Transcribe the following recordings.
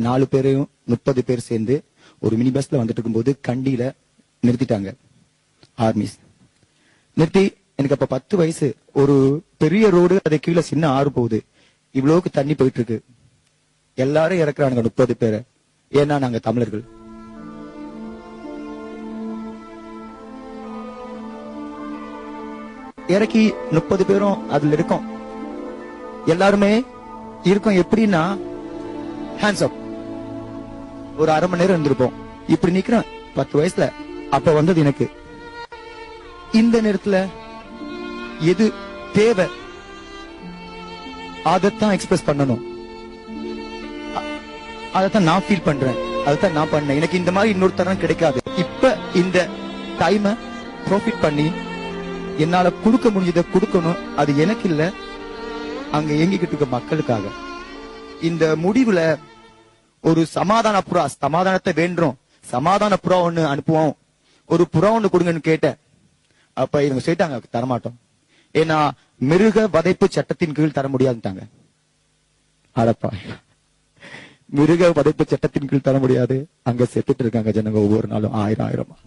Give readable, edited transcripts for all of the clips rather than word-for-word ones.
4 பேரையும் 30 பேர் சேர்ந்து ஒரு மினி பஸ்ல வந்துட்டு இருக்கும்போது கண்டியில நிறுத்திட்டாங்க. ஆர்மிஸ் நிறுத்தி, எனக்கு அப்ப 10 வயசு, ஒரு பெரிய ரோடு, அது கீழே சின்ன ஆறு போகுது, இவ்வளவுக்கு தண்ணி போயிட்டு இருக்கு. எல்லாரும் இறக்குறானுங்க 30 பேரை. ஏன்னா நாங்க தமிழர்கள். இறக்கி 30 பேரும் அதுல இருக்கோம். எல்லாருமே இருக்கும். எப்படின்னா ஹேண்ட்ஸ் அப். ஒரு அரை மணி நேரம் இருந்திருப்போம். இப்படி நிக்கிறேன் 10 வயசுல. அப்ப வந்தது எனக்கு இந்த நேரத்துல எது தேவை அதைத்தான் எக்ஸ்பிரஸ் பண்ணணும். அதைத்தான் நான் ஃபீல் பண்றேன், அதைத்தான் நான் பண்ணேன். எனக்கு இந்த மாதிரி இன்னொரு தரம் கிடைக்காது. இப்ப இந்த டைமை ப்ராஃபிட் பண்ணி என்னால கொடுக்க முடிஞ்சதை கொடுக்கணும். அது எனக்கு இல்ல, அங்க இயங்கிக்கிட்டு இருக்க மக்களுக்காக. இந்த முடிவுல ஒரு சமாதான புறா, சமாதானத்தை வேண்டுறோம், சமாதான புறா ஒண்ணு அனுப்புவோம், ஒரு புறா ஒண்ணு கொடுங்கன்னு கேட்டேன். அப்ப இவங்க சொல்லிட்டாங்க தரமாட்டோம், ஏன்னா மிருக வதைப்பு சட்டத்தின் கீழ் தர முடியாதுட்டாங்க. அடப்பா, மிருக வதைப்பு சட்டத்தின் கீழ் தர முடியாது. அங்க செத்துட்டு இருக்காங்க ஜனங்க ஒவ்வொரு நாளும் 1000.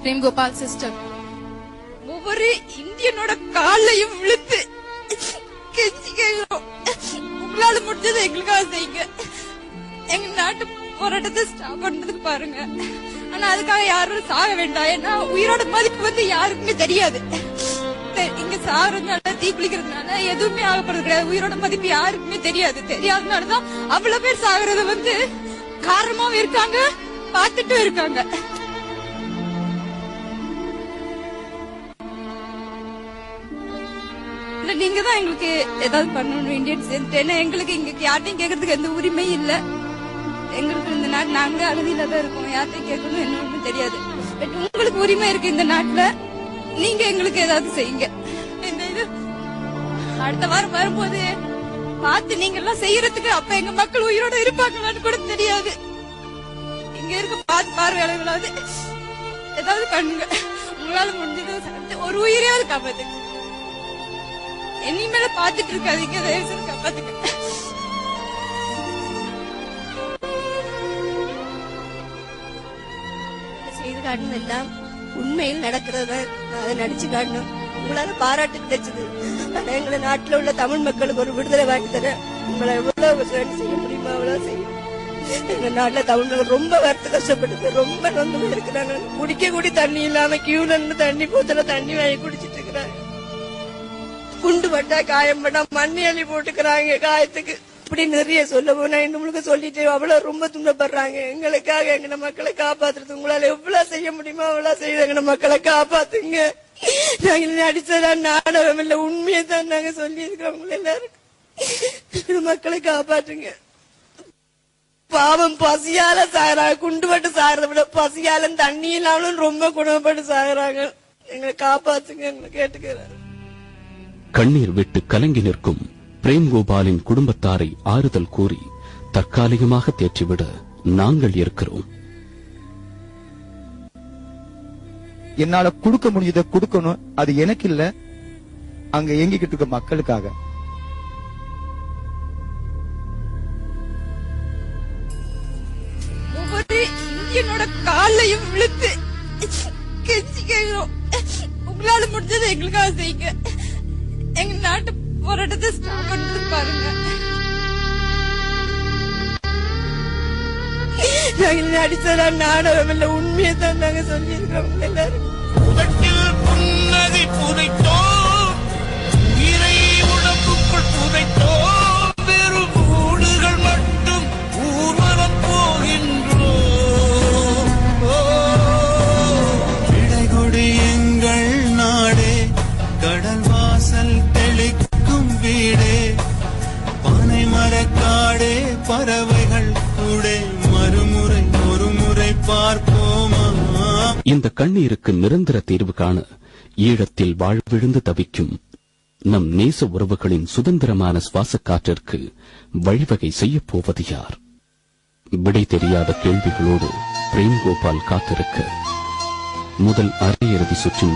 பிரேம் கோபால் சிஸ்டர், ஒவ்வொரு இந்தியனோட காலையும் விழுத்து கெஞ்சி கேட்கிறோம், உங்களால முடிஞ்சதை எங்களுக்காக செய்யுங்க. எங்க நாட்டு போராட்டத்தை ஸ்டாப் பண்றதுக்கு பாருங்க. ஆனா அதுக்காக யாரும் சாக வேண்டாம். ஏன்னா உயிரோட மதிப்பு வந்து யாருக்குமே தெரியாது. இங்க சாகிறதுனால, தீ குளிக்கிறதுனால எதுவுமே ஆகப்படுறது கிடையாது. உயிரோட மதிப்பு யாருக்குமே தெரியாது. தெரியாதனாலதான் அவ்வளவு பேர் சாகிறத வந்து காரணமாவும் இருக்காங்க, பார்த்துட்டும் இருக்காங்க. நீங்க தான் எங்களுக்கு ஏதாவது பண்ணணும் இந்தியன் சேர்ந்து. ஏன்னா எங்களுக்கு இங்க யார்ட்டையும் கேட்கறதுக்கு எந்த உரிமையும் இல்ல. எங்களுக்கு இந்த நாட்டு நாங்க அகதியில தான் இருக்கோம். யார்ட்டையும் கேட்கணும் என்ன ஒண்ணும் தெரியாது. பட் உங்களுக்கு உரிமை இருக்கு இந்த நாட்டுல. நீங்க எங்களுக்கு ஏதாவது செய்யுங்க. இந்த இது அடுத்த வாரம் வரும்போது பார்த்து நீங்க எல்லாம் செய்யறதுக்கு அப்ப எங்க மக்கள் உயிரோட இருப்பாங்களான்னு கூட தெரியாது. இங்க இருக்க பார்வையாளர்களாவது ஏதாவது பண்ணுங்க. உங்களால முடிஞ்சது ஒரு உயிரையாவது காப்பாத்துங்க. இனிமேல பாத்துட்டு இருக்காதீங்க, தயவு செய்து காப்பாத்துங்க. செய்து காட்டணும், எல்லாம் உண்மையில் நடக்கிறத அதை நடிச்சு காட்டணும். உங்களால பாராட்டு கிடைச்சது. ஆனா எங்களை நாட்டுல உள்ள தமிழ் மக்களுக்கு ஒரு விடுதலை வாங்கி தர உங்களை எவ்வளவு செய்ய முடியுமா அவ்வளவு செய்யும். எங்க நாட்டுல தமிழ் மக்கள் ரொம்ப வருத்த கஷ்டப்பட்டு ரொம்ப நொந்து இருக்கிறாங்க. குடிக்க கூடி தண்ணி இல்லாம கியூல இருந்து தண்ணி போத்தல தண்ணி வாங்கி குடிச்சிட்டு இருக்கிறாங்க. குண்டு பட்டா காயம் பட்டா மண்ணி அள்ளி போட்டுக்கிறாங்க காயத்துக்கு. இப்படி நிறைய சொல்ல போனா இன்னும் சொல்லிட்டு அவ்வளவு ரொம்ப துன்பப்படுறாங்க. எங்களுக்காக எங்க மக்களை காப்பாத்துறது உங்களால எவ்வளவு செய்ய முடியுமோ அவ்வளவு செய்து எங்க மக்களை காப்பாத்துங்க. நாங்க அடிச்சதா நாடகம் இல்ல, உண்மையை தான் நாங்க சொல்லி இருக்கிறோம். எல்லாரும் மக்களை காப்பாற்றுங்க. பாவம் பசியால சாகுறாங்க. குண்டு பட்டு சாகிறத விட பசியாலும் தண்ணி இல்லாமலும் ரொம்ப குணப்பட்டு சாகுறாங்க. எங்களை காப்பாத்துங்க, எங்களை கேட்டுக்கிறாரு. கண்ணீர் விட்டு கலங்கி நிற்கும் பிரேம் கோபாலின் குடும்பத்தாரை ஆறுதல் கூறி தற்காலிகமாக தேற்றிவிட நாங்கள் இருக்கிறோம். என்னால கொடுக்க முடிஞ்சதை கொடுக்கணும். அது எனக்கு இல்ல, அங்க இயங்கிக்கிட்டு இருக்க மக்களுக்காக. ஒவ்வொரு இந்தியனோட காலையும் விழுத்து கெஞ்சி கேட்கிறோம், உங்களால முடிஞ்சதை எங்களுக்காக செய்யுங்க. எங்க நாட்டு போராட்டத்தை ஸ்டாப் பண்றதுக்கு பாருங்க. நாங்க நடிச்சதா நாடகம் இல்ல, உண்மையை தான் நாங்க சொல்லி இருக்கிறோம். எல்லாரும் புன்னகை புதைத்தோம், உயிரை உடம்புக்குள் புதைத்தோம், வெறும் ஊடுகள் மட்டும் ஊர்வலம் போகின்றோம். விடைகொடி எங்கள் நாடே, கடல் வாசல் தெளிக்கும் வீடே, பனை மரக்காடே, பறவைகள் கூட மறுமுறை ஒரு முறை பார்ப்போமா. இந்த கண்ணீருக்கு நிரந்தர தீர்வு காண ஈழத்தில் வாழ்விழுந்து தவிக்கும் நம் நேச உறவுகளின் சுதந்திரமான சுவாச காற்றிற்கு வழிவகை செய்யப் போவது யார்? விடை தெரியாத கேள்விகளோடு பிரேம் கோபால் காத்திருக்க முதல் அரையிறுதி சுற்றின்